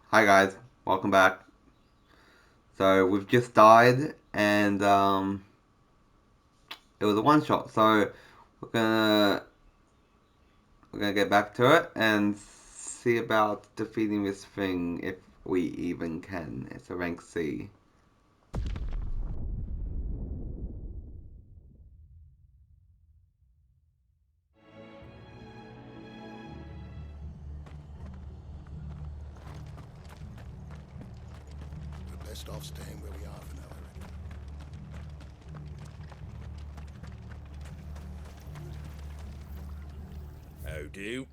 Hi guys, welcome back. So we've just died, and it was a one shot. So we're gonna we're gonna get back to it and see about defeating this thing if we even can. It's a rank C. We're best off staying where we are for now, Eric. How do?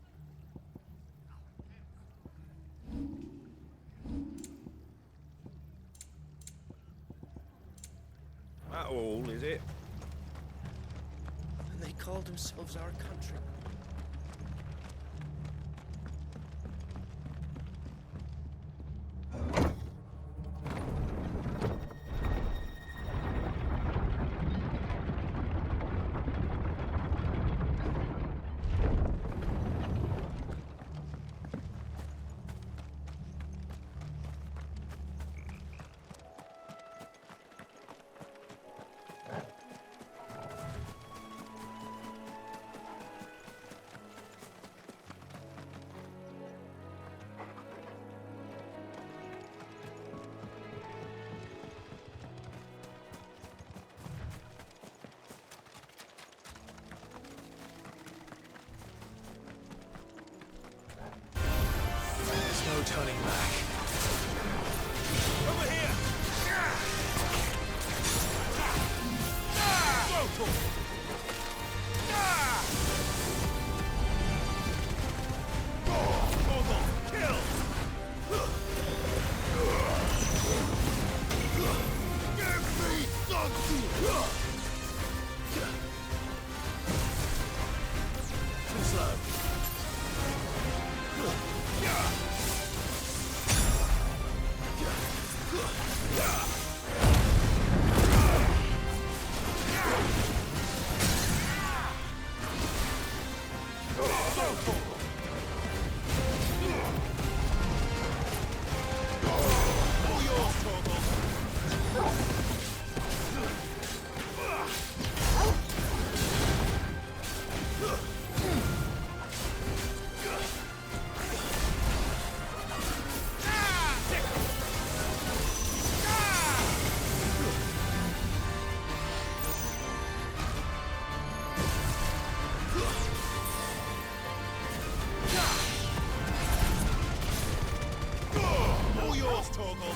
That all, is it? And they called themselves our country. There's no turning back. Over here! Go, kill! Give me something! Too slow. All yours, Torgal. All yours, Torgal.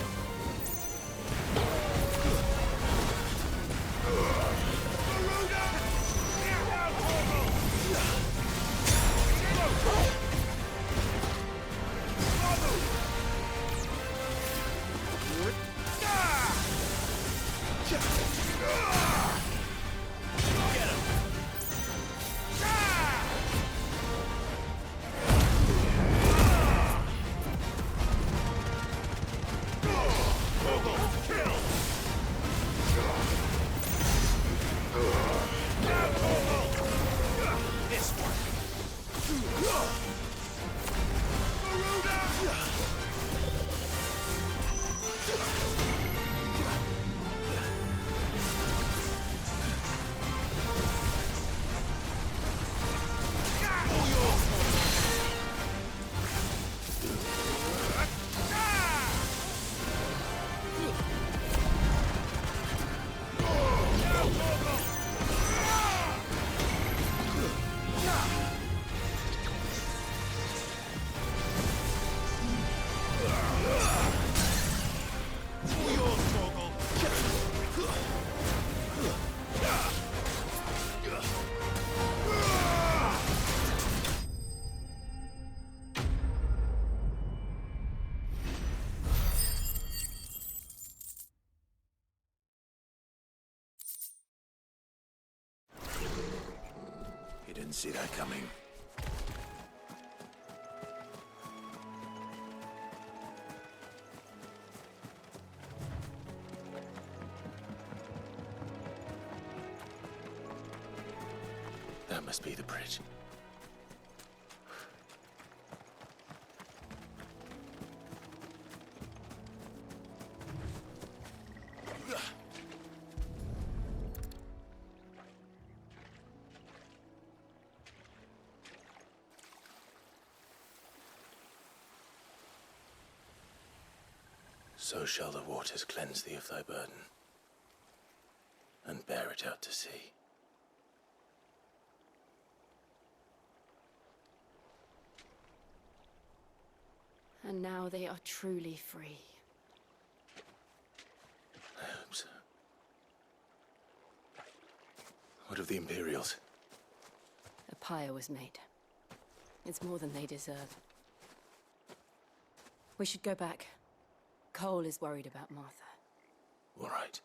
This one. All yours, Torgal. You didn't see that coming. That must be the bridge. So shall the waters cleanse thee of thy burden, and bear it out to sea. And now they are truly free. I hope so. What of the Imperials? A pyre was made. It's more than they deserve. We should go back. Cole is worried about Martha. All right.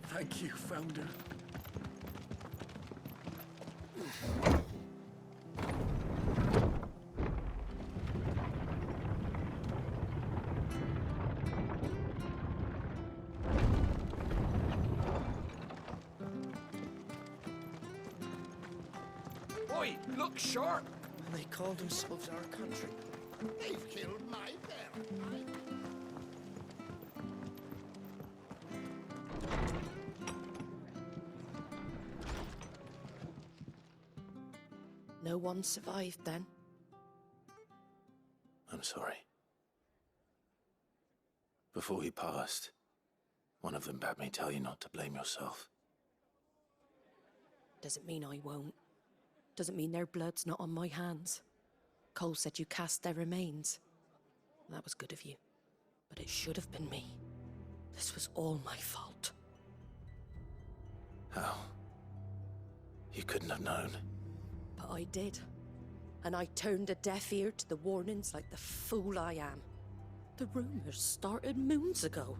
Thank you, Founder. Oi, look sharp! They call themselves our country. They've killed my parent. No one survived then? I'm sorry. Before he passed, one of them bade me tell you not to blame yourself. Doesn't mean I won't. Doesn't mean their blood's not on my hands. Cole said you cast their remains. That was good of you. But it should have been me. This was all my fault. How? You couldn't have known. But I did. And I turned a deaf ear to the warnings like the fool I am. The rumors started moons ago.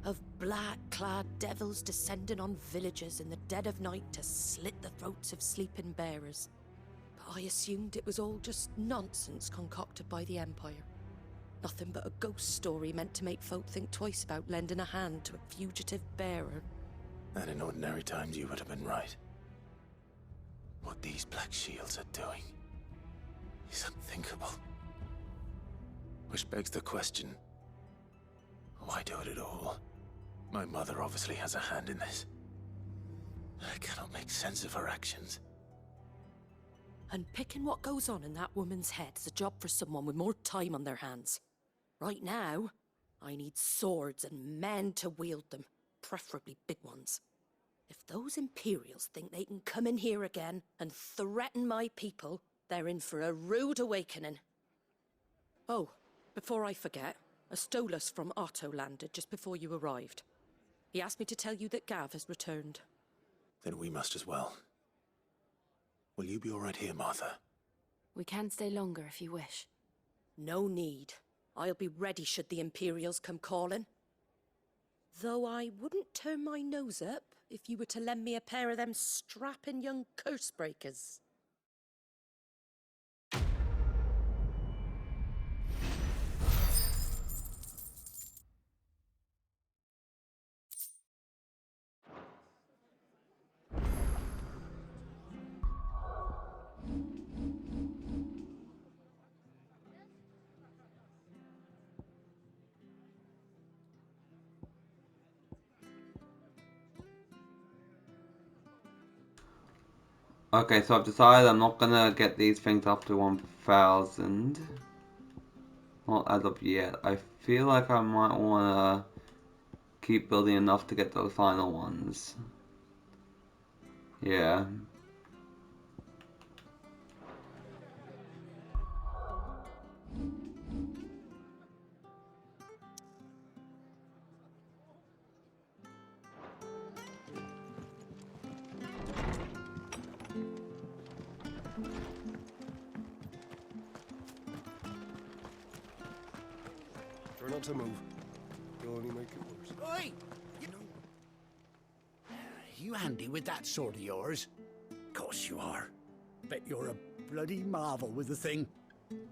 Of black-clad devils descending on villages in the dead of night to slit the throats of sleeping bearers. But I assumed it was all just nonsense concocted by the Empire. Nothing but a ghost story meant to make folk think twice about lending a hand to a fugitive bearer. And in ordinary times you would have been right. What these Black Shields are doing is unthinkable. Which begs the question, why do it at all? My mother obviously has a hand in this. I cannot make sense of her actions. And picking what goes on in that woman's head is a job for someone with more time on their hands. Right now, I need swords and men to wield them, preferably big ones. If those Imperials think they can come in here again and threaten my people, they're in for a rude awakening. Oh, before I forget, a Stolas from Otto landed just before you arrived. He asked me to tell you that Gav has returned. Then we must as well. Will you be all right here, Martha? We can stay longer if you wish. No need. I'll be ready should the Imperials come calling. Though I wouldn't turn my nose up if you were to lend me a pair of them strapping young curse breakers. Okay, so I've decided I'm not gonna get these things up to 1,000. Not as of yet. I feel like I might wanna keep building enough to get those final ones. Yeah. Try not to move. You'll only make it worse. Oi! You know... You handy with that sword of yours? Course you are. Bet you're a bloody marvel with the thing.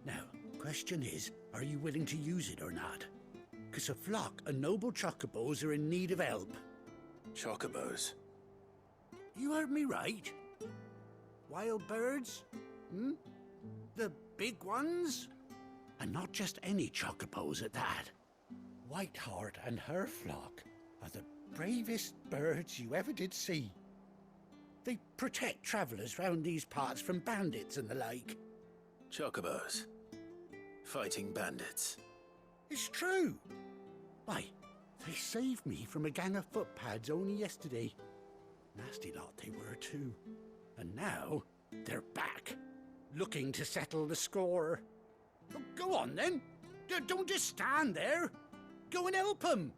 Now, question is, are you willing to use it or not? 'Cause a flock of noble chocobos are in need of help. Chocobos? You heard me right. Wild birds? Hmm? The big ones? And not just any chocobos at that. Whiteheart and her flock are the bravest birds you ever did see. They protect travellers round these parts from bandits and the like. Chocobos? Fighting bandits? It's true. Why, they saved me from a gang of footpads only yesterday. Nasty lot they were too. And now, they're back, looking to settle the score. Oh, go on then. Don't just stand there. Go and help them.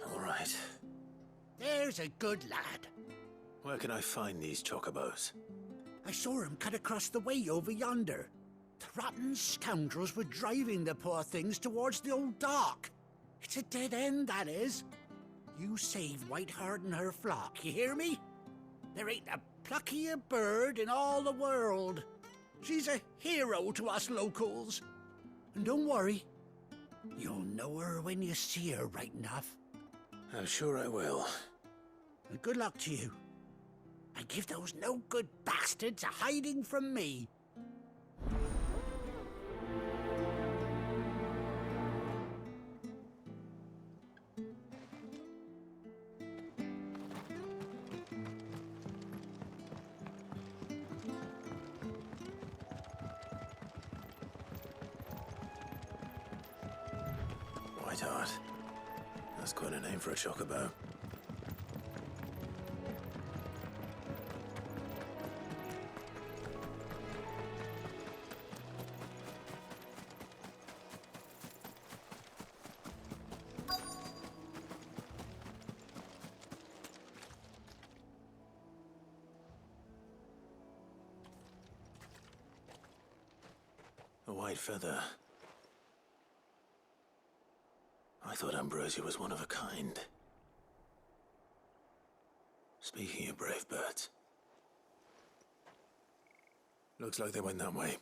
All right. There's a good lad. Where can I find these chocobos? I saw him cut across the way over yonder. The rotten scoundrels were driving the poor things towards the old dock. It's a dead end, that is. You save Whiteheart and her flock, you hear me? There ain't a pluckier bird in all the world. She's a hero to us locals. And don't worry, you'll know her when you see her right enough. I'm sure I will. And good luck to you. And give those no-good bastards a hiding from me. Whiteheart. That's quite a name for a chocobo. A white feather. I thought Ambrosia was one of a kind. Speaking of brave birds. Looks like they went that way.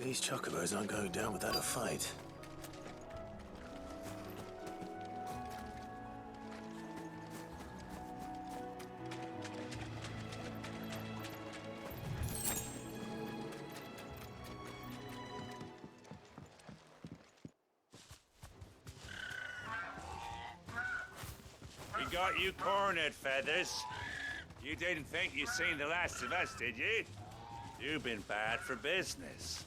These chocobos aren't going down without a fight. We got you cornered, Feathers. You didn't think you'd seen the last of us, did you? You've been bad for business.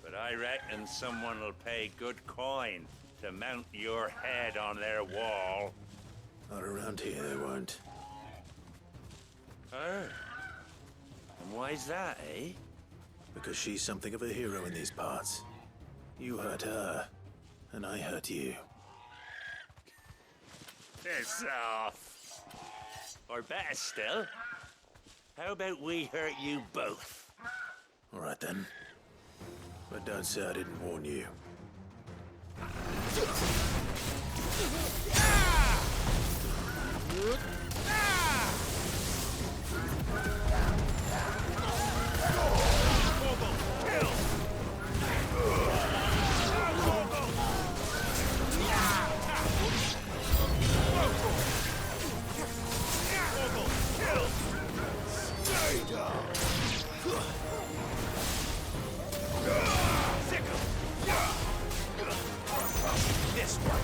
But I reckon someone will pay good coin to mount your head on their wall. Not around here, they won't. Oh. And why's that, eh? Because she's something of a hero in these parts. You hurt her, and I hurt you. Piss off. Or better still, how about we hurt you both? All right then. But don't say I didn't warn you. This one.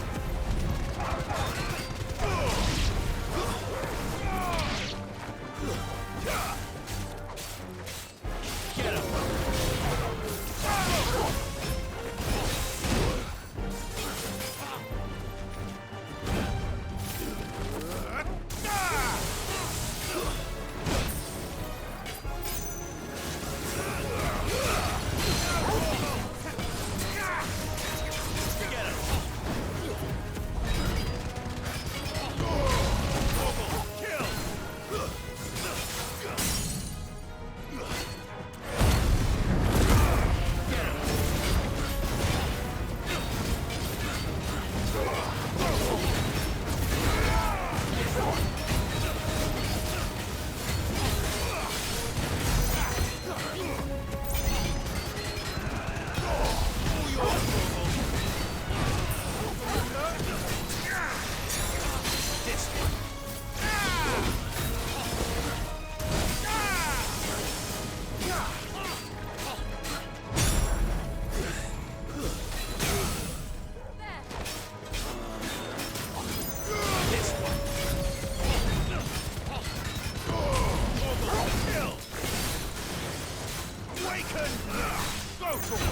Go for it!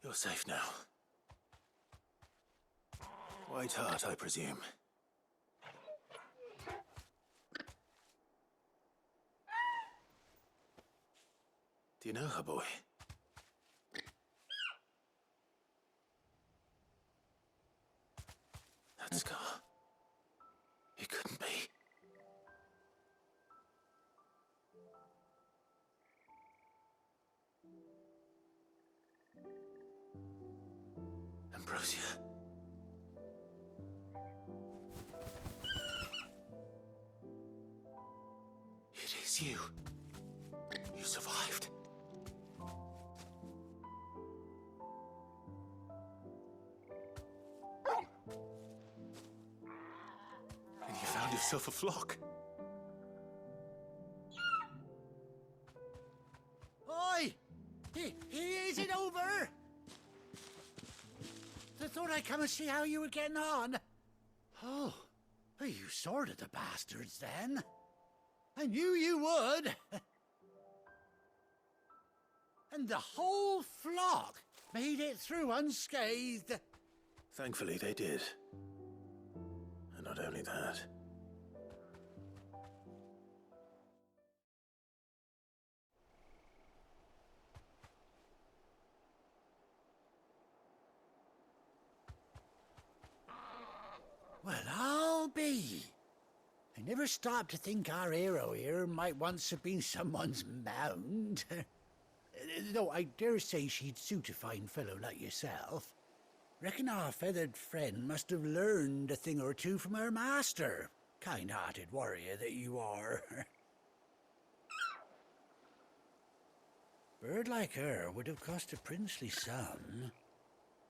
You're safe now. White Hart, I presume. Do you know her, boy? That scar. It couldn't be. Ambrosia. It is you. You survived. And you found yourself a flock. Oi! Is it over? I thought I'd come and see how you were getting on. Oh, well, you sorted the bastards then. I knew you would. And the whole flock made it through unscathed. Thankfully, they did. And not only that. Well, I'll be. I never stopped to think our hero here might once have been someone's mount. Though I dare say she'd suit a fine fellow like yourself. Reckon our feathered friend must have learned a thing or two from her master. Kind-hearted warrior that you are. Bird like her would have cost a princely sum.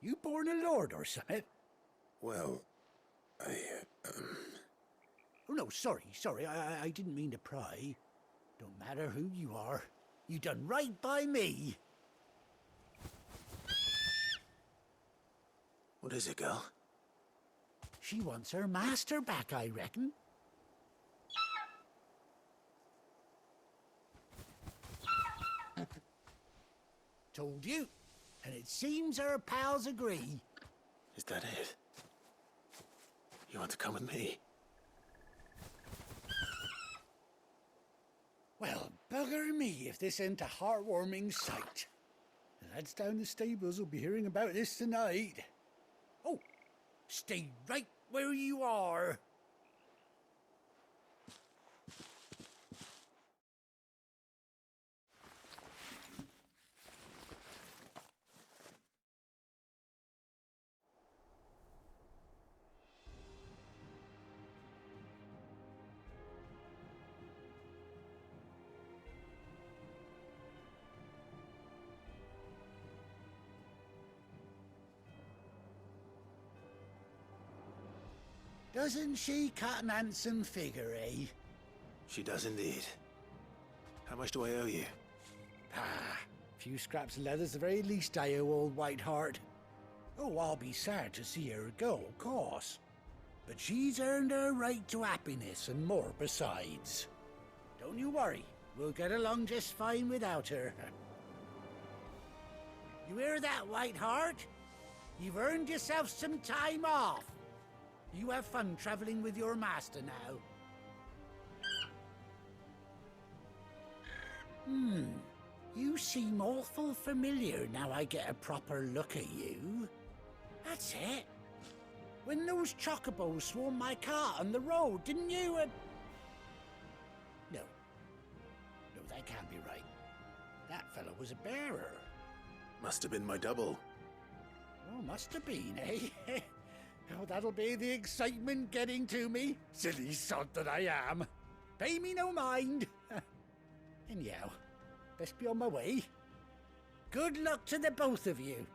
You born a lord or something? Well, Oh, no, sorry. I didn't mean to pry. Don't matter who you are. You done right by me. What is it, girl? She wants her master back, I reckon. Told you. And it seems her pals agree. Is that it? You want to come with me? Well, bugger me if this ain't a heartwarming sight. The lads down the stables will be hearing about this tonight. Oh, stay right where you are. Doesn't she cut an handsome figure, eh? She does indeed. How much do I owe you? Ah, a few scraps of leather's the very least I owe old White Hart. Oh, I'll be sad to see her go, of course. But she's earned her right to happiness and more besides. Don't you worry, we'll get along just fine without her. You hear that, White Hart? You've earned yourself some time off. You have fun traveling with your master now. You seem awful familiar now I get a proper look at you. That's it. When those chocobos swarmed my cart on the road, didn't you? No, that can't be right. That fellow was a bearer. Must have been my double. Oh, must have been, eh? Oh, that'll be the excitement getting to me. Silly sod that I am. Pay me no mind. Anyhow, best be on my way. Good luck to the both of you.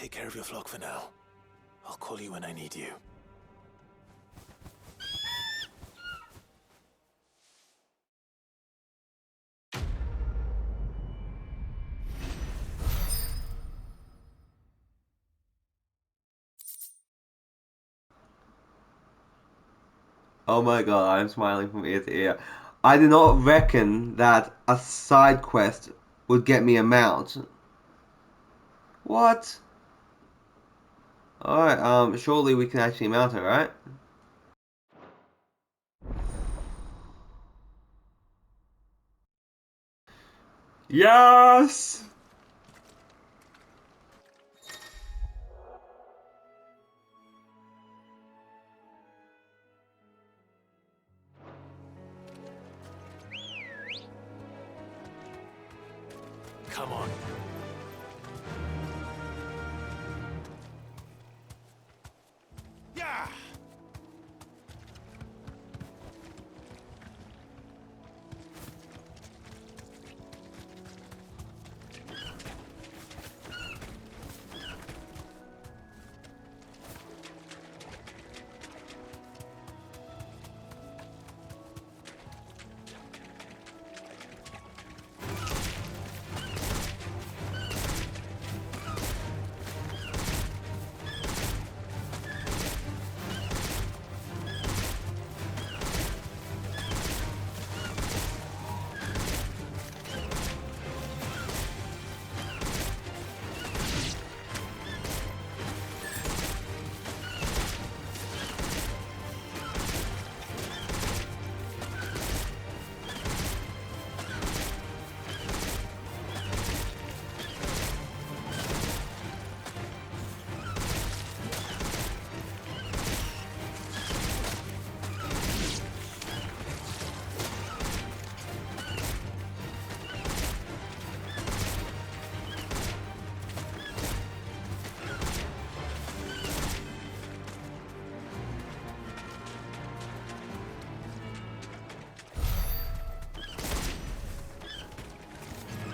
take care of your flock for now. I'll call you when I need you. Oh my god, I'm smiling from ear to ear. I did not reckon that a side quest would get me a mount. What? Alright, surely we can actually mount it, right? Yes! Come on. Yeah!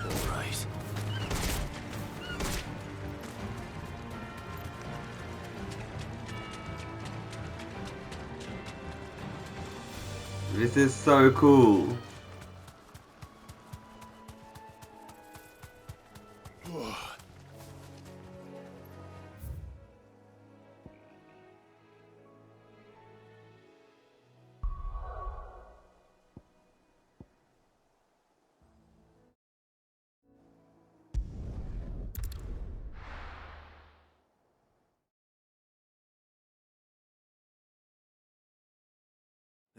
All right. This is so cool.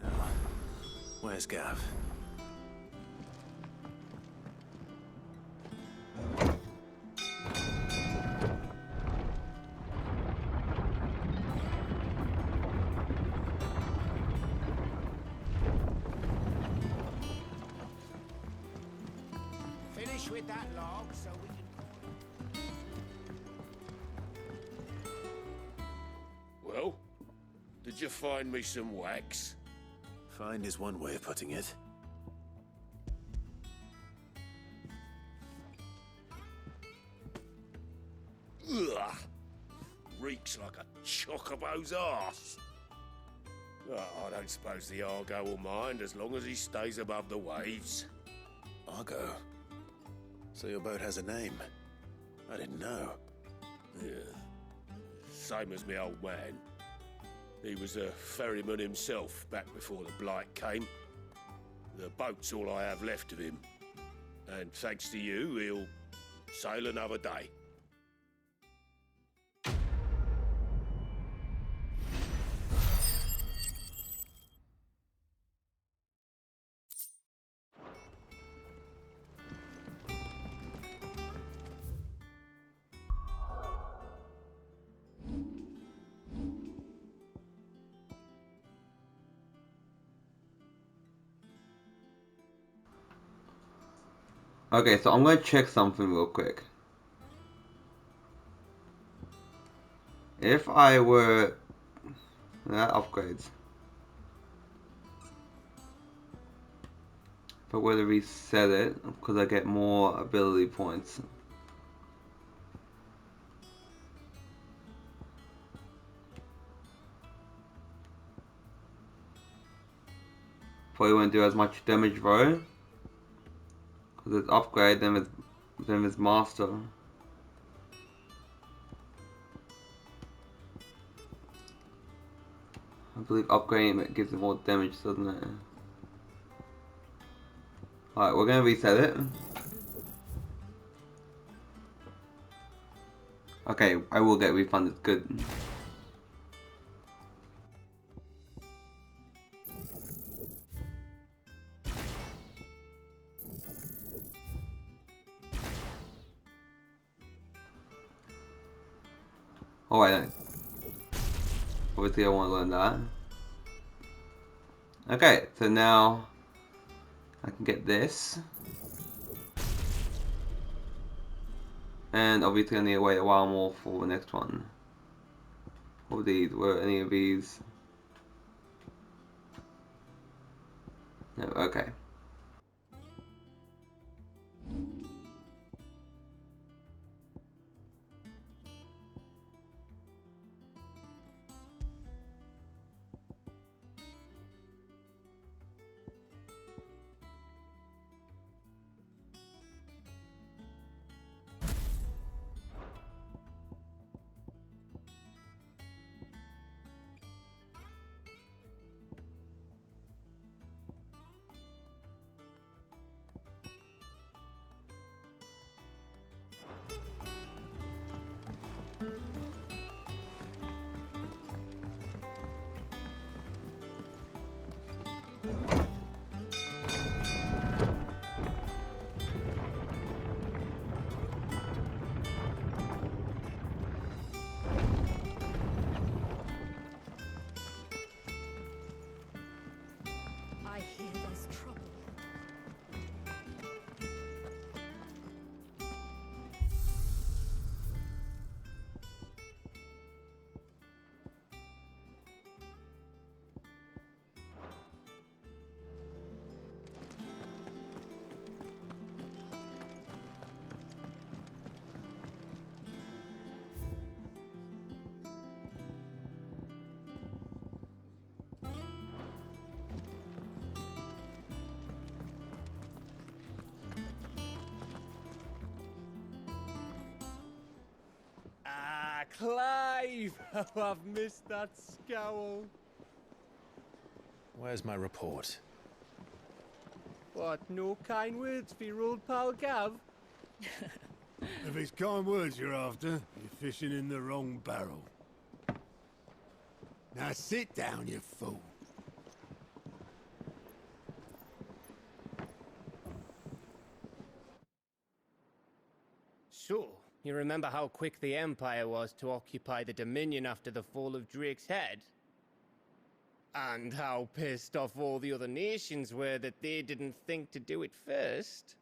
Now, where's Gav? Finish with that log so we can... Well, did you find me some wax? Find is one way of putting it. Ugh! Reeks like a chocobo's arse. Oh, I don't suppose the Argo will mind as long as he stays above the waves. Argo. So your boat has a name. I didn't know. Yeah. Same as me old man. He was a ferryman himself back before the Blight came. The boat's all I have left of him. And thanks to you, he'll sail another day. Okay, so I'm gonna check something real quick. If I were... that upgrades. If I were to reset it, because I get more ability points. Probably won't do as much damage though. Because it's upgrade, then it's master. I believe upgrading it gives it more damage, doesn't it? Alright, we're gonna reset it. Okay, I will get refunded, good. Alright then. Obviously I want to learn that. Okay, so now I can get this. And obviously I need to wait a while more for the next one. What were these? Were any of these? No, okay. I hear there's trouble. Ah, Clive! Oh, I've missed that scowl. Where's my report? What, no kind words for your old pal Gav? If it's kind words you're after, you're fishing in the wrong barrel. Now sit down, you fool. So, you remember how quick the Empire was to occupy the Dominion after the fall of Drake's head? And how pissed off all the other nations were that they didn't think to do it first?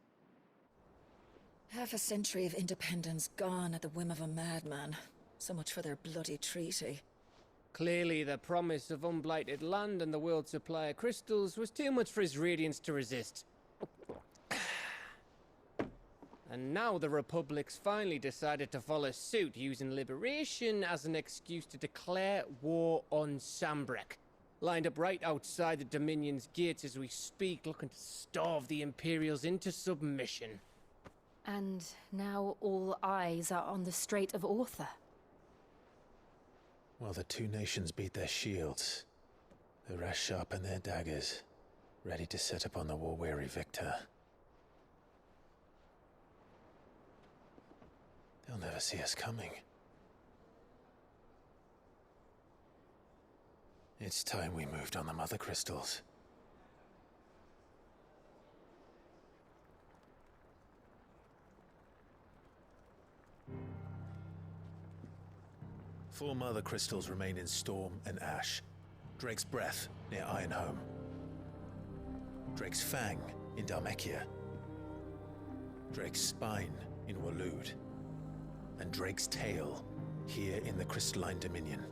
Half a century of independence gone at the whim of a madman. So much for their bloody treaty. Clearly, the promise of unblighted land and the world's supply of crystals was too much for his radiance to resist. And now the Republic's finally decided to follow suit, using liberation as an excuse to declare war on Sambrek. Lined up right outside the Dominion's gates as we speak, looking to starve the Imperials into submission. And now all eyes are on the Strait of Author. While the two nations beat their shields, the rest sharpen their daggers, ready to set upon the war-weary victor. They'll never see us coming. It's time we moved on the mother crystals. Four mother crystals remain in Storm and Ash. Drake's Breath near Ironhome. Drake's Fang in Dhalmekia. Drake's Spine in Waloed. And Drake's Tail here in the Crystalline Dominion.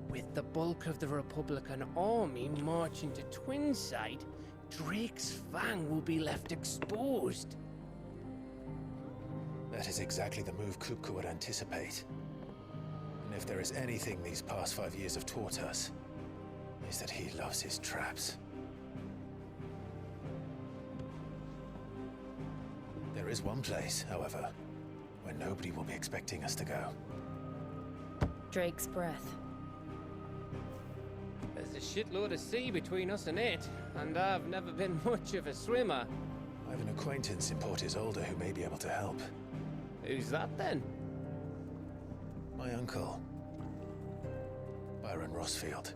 With the bulk of the Republican army marching to Twinside, Drake's Fang will be left exposed. That is exactly the move Kupka would anticipate. And if there is anything these past 5 years have taught us, is that he loves his traps. There is one place, however, where nobody will be expecting us to go. Drake's breath. There's a shitload of sea between us and it, and I've never been much of a swimmer. I have an acquaintance in Port Isolde who may be able to help. Who's that then? My uncle, Byron Rossfield.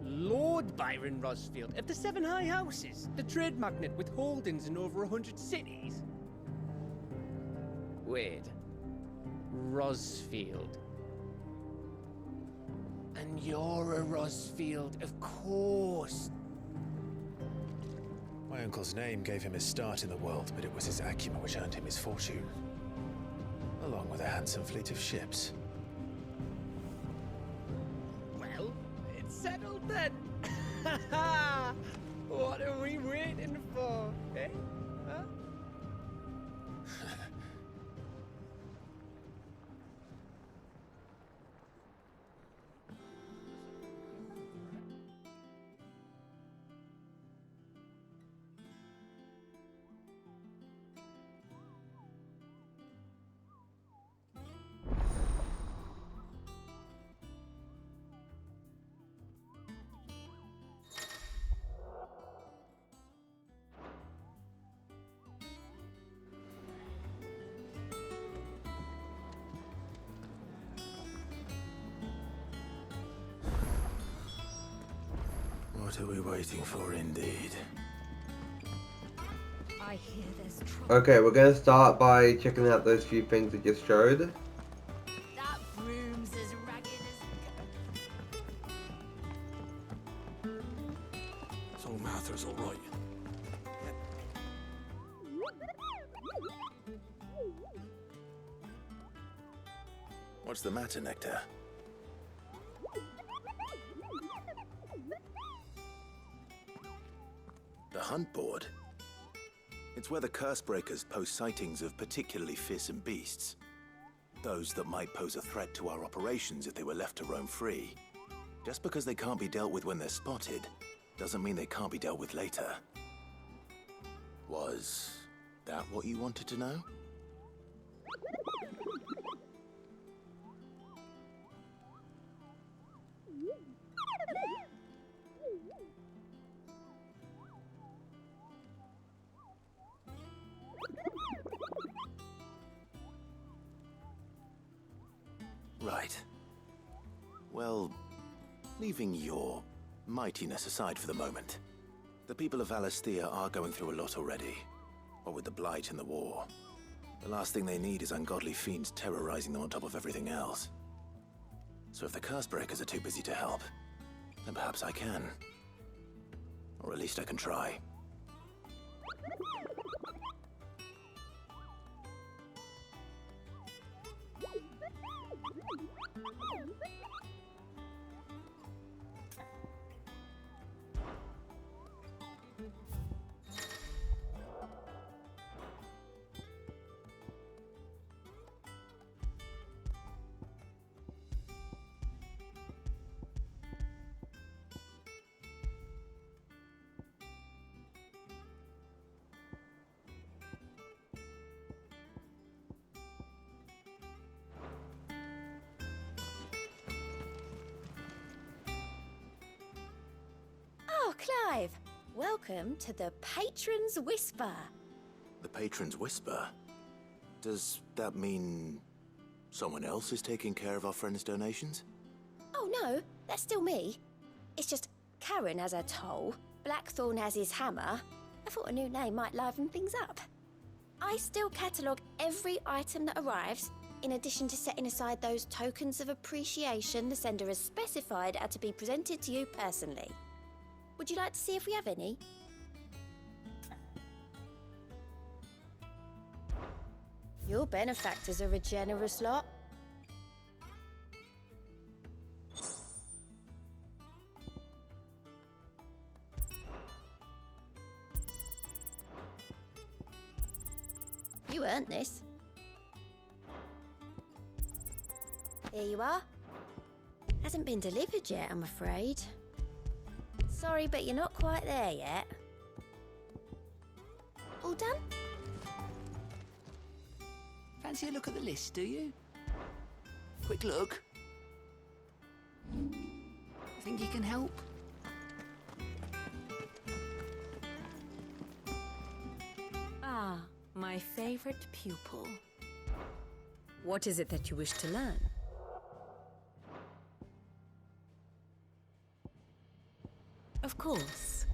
Lord Byron Rosfield of the Seven High Houses, the trade magnate with holdings in over 100 cities. Wait, Rosfield. And you're a Rosfield, of course. My uncle's name gave him his start in the world, but it was his acumen which earned him his fortune, along with a handsome fleet of ships. Well, it's settled then. What are we waiting for, eh? Huh? What are we waiting for, indeed? I hear there's trouble. Okay, we're gonna start by checking out those few things it just showed. That broom's as ragged as... So Mather's all right. What's the matter, Nectar? The hunt board? It's where the Cursebreakers post sightings of particularly fearsome beasts. Those that might pose a threat to our operations if they were left to roam free. Just because they can't be dealt with when they're spotted, doesn't mean they can't be dealt with later. Was that what you wanted to know? Right. Well, leaving your mightiness aside for the moment, the people of Alastia are going through a lot already. What with the Blight and the war. The last thing they need is ungodly fiends terrorizing them on top of everything else. So if the Cursebreakers are too busy to help, then perhaps I can. Or at least I can try. Oh, Clive! Welcome to the Patron's Whisper. The Patron's Whisper? Does that mean someone else is taking care of our friend's donations? Oh no, that's still me. It's just Karen has her toll, Blackthorn has his hammer. I thought a new name might liven things up. I still catalogue every item that arrives, in addition to setting aside those tokens of appreciation the sender has specified are to be presented to you personally. Would you like to see if we have any? Your benefactors are a generous lot. You earned this. Here you are. Hasn't been delivered yet, I'm afraid. Sorry, but you're not quite there yet. All done? Fancy a look at the list, do you? Quick look. Think you can help? Ah, my favorite pupil. What is it that you wish to learn? Of course.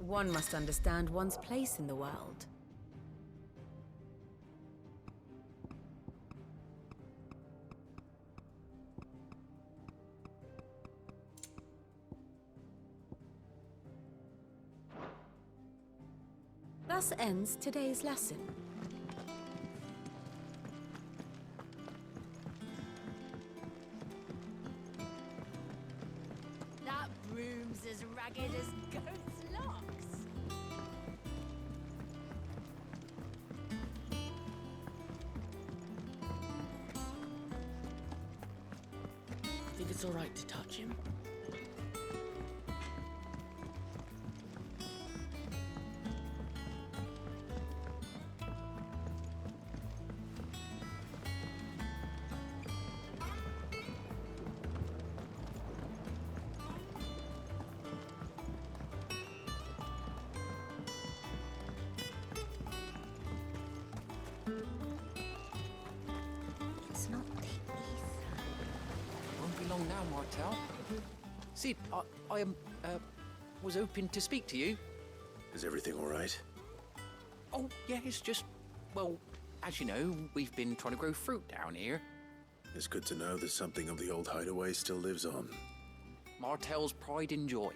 One must understand one's place in the world. Thus ends today's lesson. That broom's as ragged as goat's locks. Think it's all right to touch him? It's not the ether. Won't be long now, Martel. Sid, I was hoping to speak to you. Is everything all right? Oh, yeah, it's just, well, as you know, we've been trying to grow fruit down here. It's good to know that something of the old hideaway still lives on. Martel's pride and joy.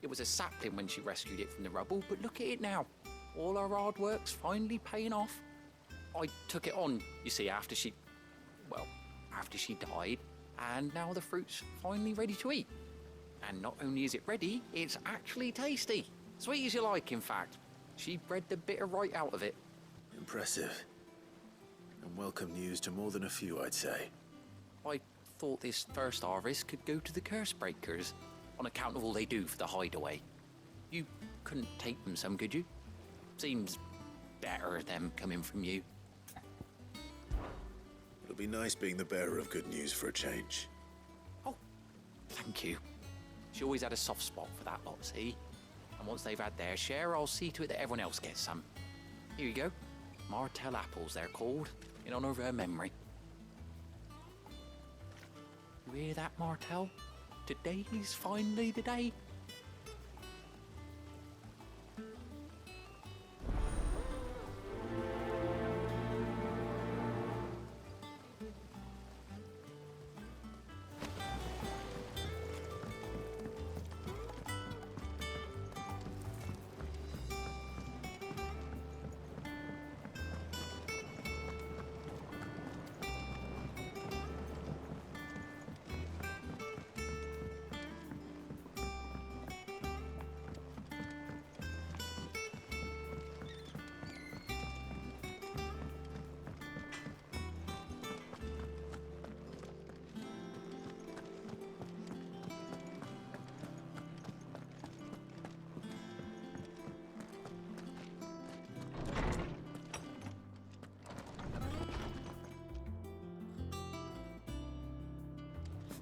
It was a sapling when she rescued it from the rubble, but look at it now. All our hard work's finally paying off. I took it on, you see, after she died, and now the fruit's finally ready to eat. And not only is it ready, it's actually tasty. Sweet as you like, in fact. She bred the bitter right out of it. Impressive. And welcome news to more than a few, I'd say. I thought this first harvest could go to the curse breakers, on account of all they do for the hideaway. You couldn't take them some, could you? Seems better them coming from you. It'll be nice being the bearer of good news for a change. Oh, thank you. She always had a soft spot for that lot, see? And once they've had their share, I'll see to it that everyone else gets some. Here you go. Martel apples, they're called, in honor of her memory. You hear that, Martel? Today's finally the day.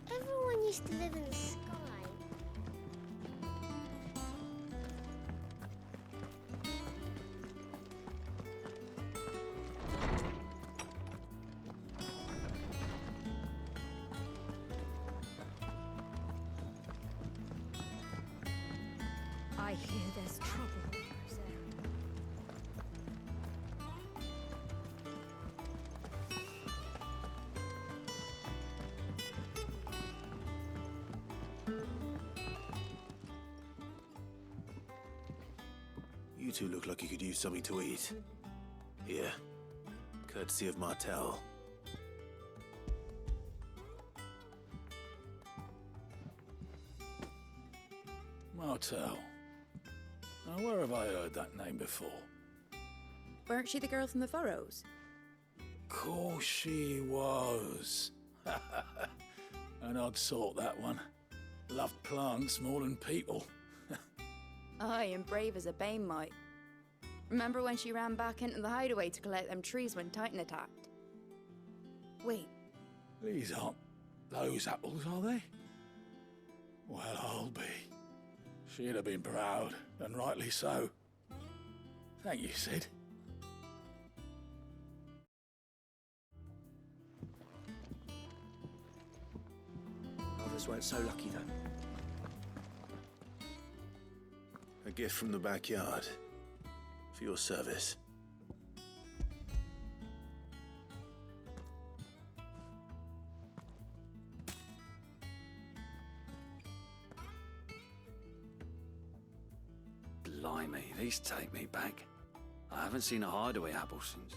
Everyone used to live in the sky. I hear there's trouble in those areas. You two look like you could use something to eat. Here, courtesy of Martel. Martel. Now, where have I heard that name before? Weren't she the girl from the Furrows? Course she was. An odd sort, that one. Loved plants more than people. Aye, and brave as a bane might. Remember when she ran back into the hideaway to collect them trees when Titan attacked? Wait, These aren't those apples, are they? Well, I'll be. She'd have been proud, and rightly so. Thank you, Sid. Others weren't so lucky, though. A gift from the backyard. For your service. Blimey, these take me back. I haven't seen a hideaway apple since.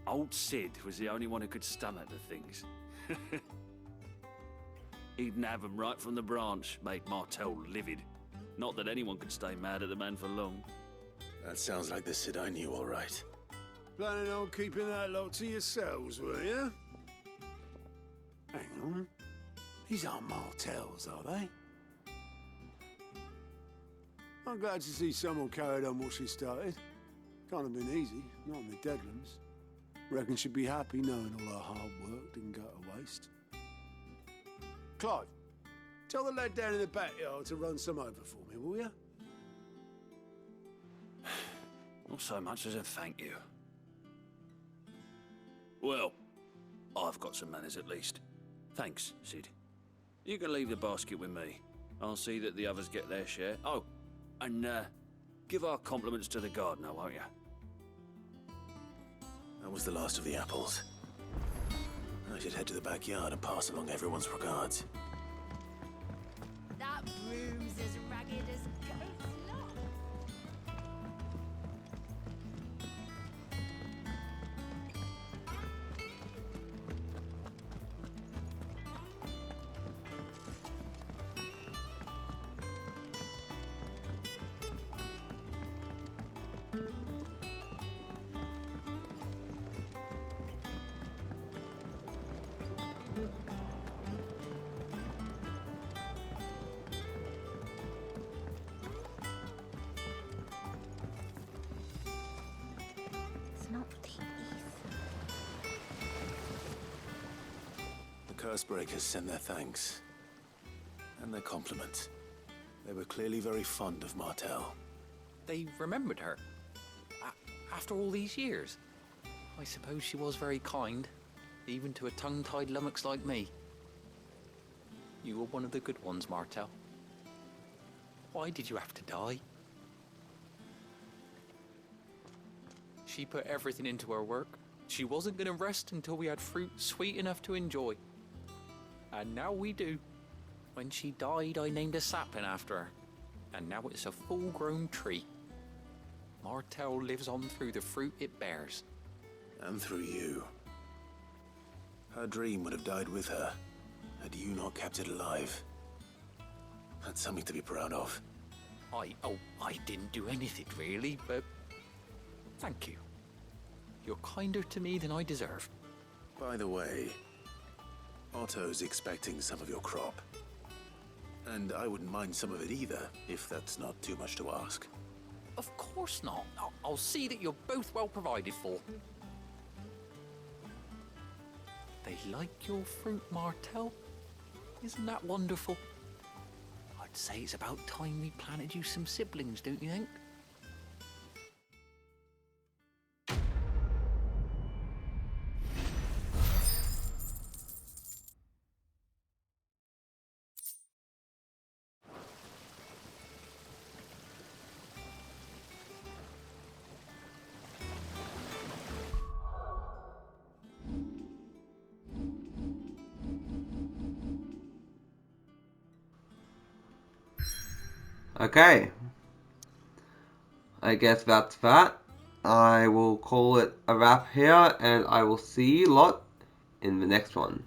Old Sid was the only one who could stomach the things. He'd nab them right from the branch, made Martel livid. Not that anyone could stay mad at the man for long. That sounds like the Sid I knew, all right. Planning on keeping that lot to yourselves, were you? Hang on. These aren't Martels, are they? I'm glad to see someone carried on what she started. Can't have been easy, not in the Deadlands. Reckon she'd be happy knowing all her hard work didn't go to waste. Clive, tell the lad down in the backyard to run some over for me, will you? Not so much as a thank you. Well, I've got some manners at least. Thanks, Sid. You can leave the basket with me. I'll see that the others get their share. Oh, and give our compliments to the gardener, won't you? That was the last of the apples. I should head to the backyard and pass along everyone's regards. That broom's as ragged as goat's lot. It's not the east. The Cursebreakers send their thanks. And their compliments. They were clearly very fond of Martel. They remembered her. After all these years. I suppose she was very kind, even to a tongue-tied lummox like me. You were one of the good ones, Martel. Why did you have to die? She put everything into her work. She wasn't going to rest until we had fruit sweet enough to enjoy. And now we do. When she died, I named a sapling after her. And now it's a full-grown tree. Martel lives on through the fruit it bears. And through you. Her dream would have died with her, had you not kept it alive. That's something to be proud of. I didn't do anything really, but thank you. You're kinder to me than I deserve. By the way, Otto's expecting some of your crop. And I wouldn't mind some of it either, if that's not too much to ask. Of course not. I'll see that you're both well provided for. They like your fruit, Martel. Isn't that wonderful? I'd say it's about time we planted you some siblings, don't you think? Okay. I guess that's that. I will call it a wrap here, and I will see you lot in the next one.